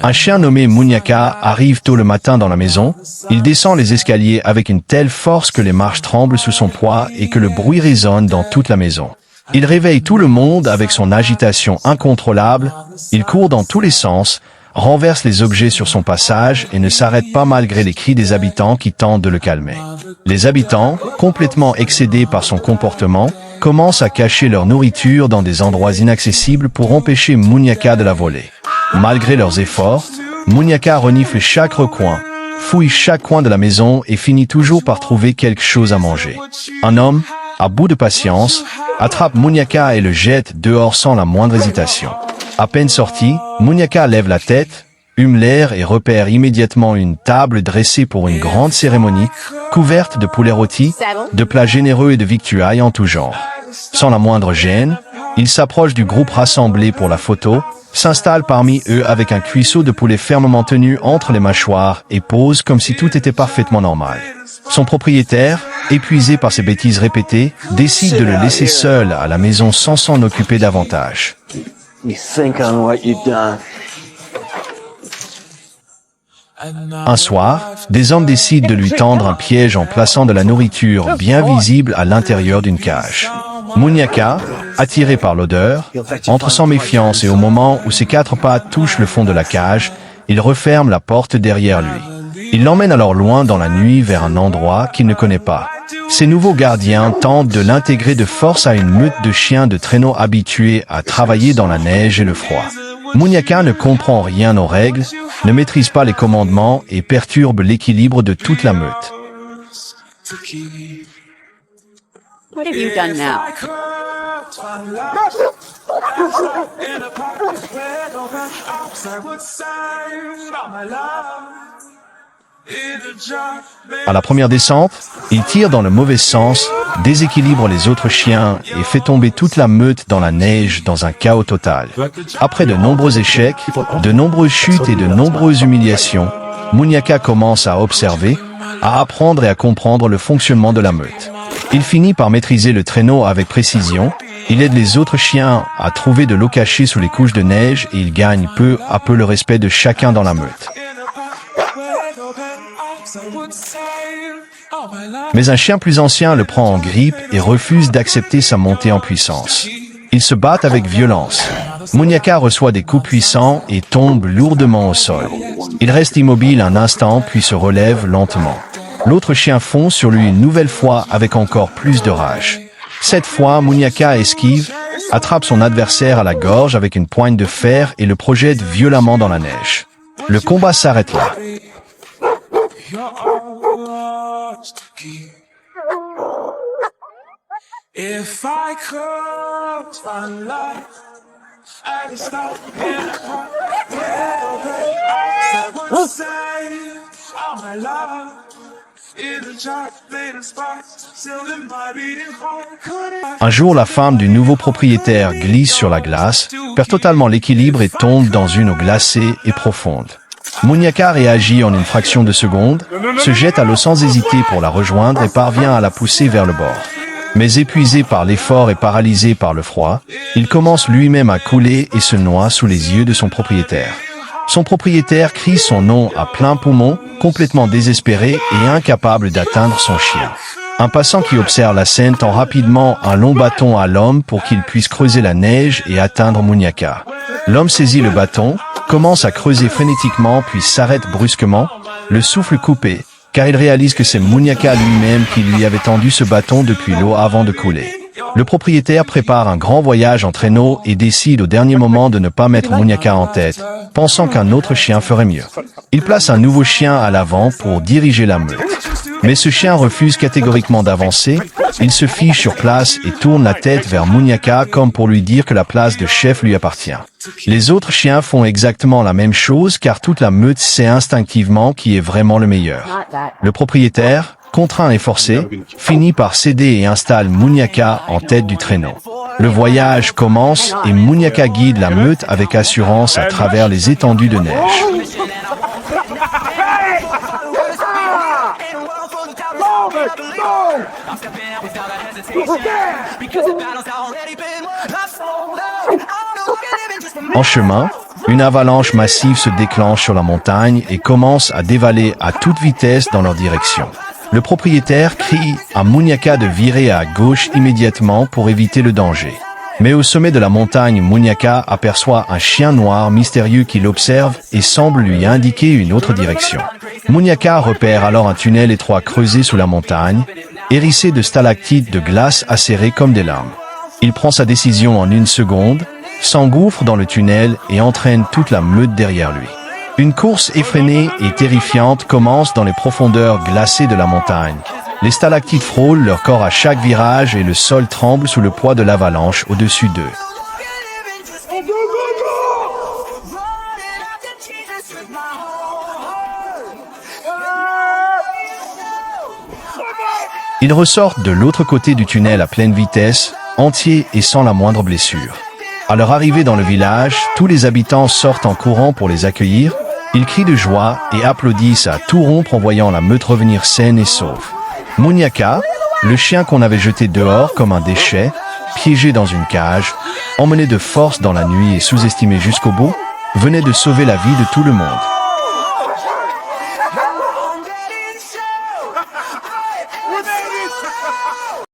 Un chien nommé Muñeca arrive tôt le matin dans la maison. Il descend les escaliers avec une telle force que les marches tremblent sous son poids et que le bruit résonne dans toute la maison. Il réveille tout le monde avec son agitation incontrôlable. Il court dans tous les sens, renverse les objets sur son passage et ne s'arrête pas malgré les cris des habitants qui tentent de le calmer. Les habitants, complètement excédés par son comportement, commencent à cacher leur nourriture dans des endroits inaccessibles pour empêcher Muñeca de la voler. Malgré leurs efforts, Muñeca renifle chaque recoin, fouille chaque coin de la maison et finit toujours par trouver quelque chose à manger. Un homme, à bout de patience, attrape Muñeca et le jette dehors sans la moindre hésitation. À peine sorti, Muñeca lève la tête, hume l'air et repère immédiatement une table dressée pour une grande cérémonie, couverte de poulets rôtis, de plats généreux et de victuailles en tout genre. Sans la moindre gêne, il s'approche du groupe rassemblé pour la photo, s'installe parmi eux avec un cuisseau de poulet fermement tenu entre les mâchoires et pose comme si tout était parfaitement normal. Son propriétaire, épuisé par ses bêtises répétées, décide de le laisser seul à la maison sans s'en occuper davantage. Un soir, des hommes décident de lui tendre un piège en plaçant de la nourriture bien visible à l'intérieur d'une cage. Muñeca, attiré par l'odeur, entre sans méfiance et au moment où ses quatre pattes touchent le fond de la cage, il referme la porte derrière lui. Il l'emmène alors loin dans la nuit vers un endroit qu'il ne connaît pas. Ses nouveaux gardiens tentent de l'intégrer de force à une meute de chiens de traîneau habitués à travailler dans la neige et le froid. Muñeca ne comprend rien aux règles, ne maîtrise pas les commandements et perturbe l'équilibre de toute la meute. What have you done now? À la première descente, il tire dans le mauvais sens, déséquilibre les autres chiens et fait tomber toute la meute dans la neige dans un chaos total. Après de nombreux échecs, de nombreuses chutes et de nombreuses humiliations, Muñeca commence à observer, à apprendre et à comprendre le fonctionnement de la meute. Il finit par maîtriser le traîneau avec précision, il aide les autres chiens à trouver de l'eau cachée sous les couches de neige et il gagne peu à peu le respect de chacun dans la meute. Mais un chien plus ancien le prend en grippe et refuse d'accepter sa montée en puissance. Ils se battent avec violence. Muñeca reçoit des coups puissants et tombe lourdement au sol. Il reste immobile un instant puis se relève lentement. L'autre chien fonce sur lui une nouvelle fois avec encore plus de rage. Cette fois, Muñeca esquive, attrape son adversaire à la gorge avec une poigne de fer et le projette violemment dans la neige. Le combat s'arrête là. If I could find life, I'd stop in I would save all my love in the dark, later spots, still in my beating heart. Un jour, la femme du nouveau propriétaire glisse sur la glace, perd totalement l'équilibre et tombe dans une eau glacée et profonde. Muñeca réagit en une fraction de seconde, se jette à l'eau sans hésiter pour la rejoindre et parvient à la pousser vers le bord. Mais épuisé par l'effort et paralysé par le froid, il commence lui-même à couler et se noie sous les yeux de son propriétaire. Son propriétaire crie son nom à plein poumon, complètement désespéré et incapable d'atteindre son chien. Un passant qui observe la scène tend rapidement un long bâton à l'homme pour qu'il puisse creuser la neige et atteindre Muñeca. L'homme saisit le bâton, commence à creuser frénétiquement puis s'arrête brusquement, le souffle coupé, car il réalise que c'est Muñeca lui-même qui lui avait tendu ce bâton depuis l'eau avant de couler. Le propriétaire prépare un grand voyage en traîneau et décide au dernier moment de ne pas mettre Muñeca en tête, pensant qu'un autre chien ferait mieux. Il place un nouveau chien à l'avant pour diriger la meute. Mais ce chien refuse catégoriquement d'avancer, il se fige sur place et tourne la tête vers Muñeca comme pour lui dire que la place de chef lui appartient. Les autres chiens font exactement la même chose car toute la meute sait instinctivement qui est vraiment le meilleur. Le propriétaire, contraint et forcé, finit par céder et installe Muñeca en tête du traîneau. Le voyage commence et Muñeca guide la meute avec assurance à travers les étendues de neige. En chemin, Une avalanche massive se déclenche sur la montagne et commence à dévaler à toute vitesse dans leur direction. Le propriétaire crie à Muñeca de virer à gauche immédiatement pour éviter le danger. Mais au sommet de la montagne, Muñeca aperçoit un chien noir mystérieux qui l'observe et semble lui indiquer une autre direction. Muñeca repère alors un tunnel étroit creusé sous la montagne, hérissé de stalactites de glace acérées comme des lames. Il prend sa décision en une seconde, s'engouffre dans le tunnel et entraîne toute la meute derrière lui. Une course effrénée et terrifiante commence dans les profondeurs glacées de la montagne. Les stalactites frôlent leur corps à chaque virage et le sol tremble sous le poids de l'avalanche au-dessus d'eux. Ils ressortent de l'autre côté du tunnel à pleine vitesse, entiers et sans la moindre blessure. À leur arrivée dans le village, tous les habitants sortent en courant pour les accueillir. Ils crient de joie et applaudissent à tout rompre en voyant la meute revenir saine et sauve. Muñeca, le chien qu'on avait jeté dehors comme un déchet, piégé dans une cage, emmené de force dans la nuit et sous-estimé jusqu'au bout, venait de sauver la vie de tout le monde.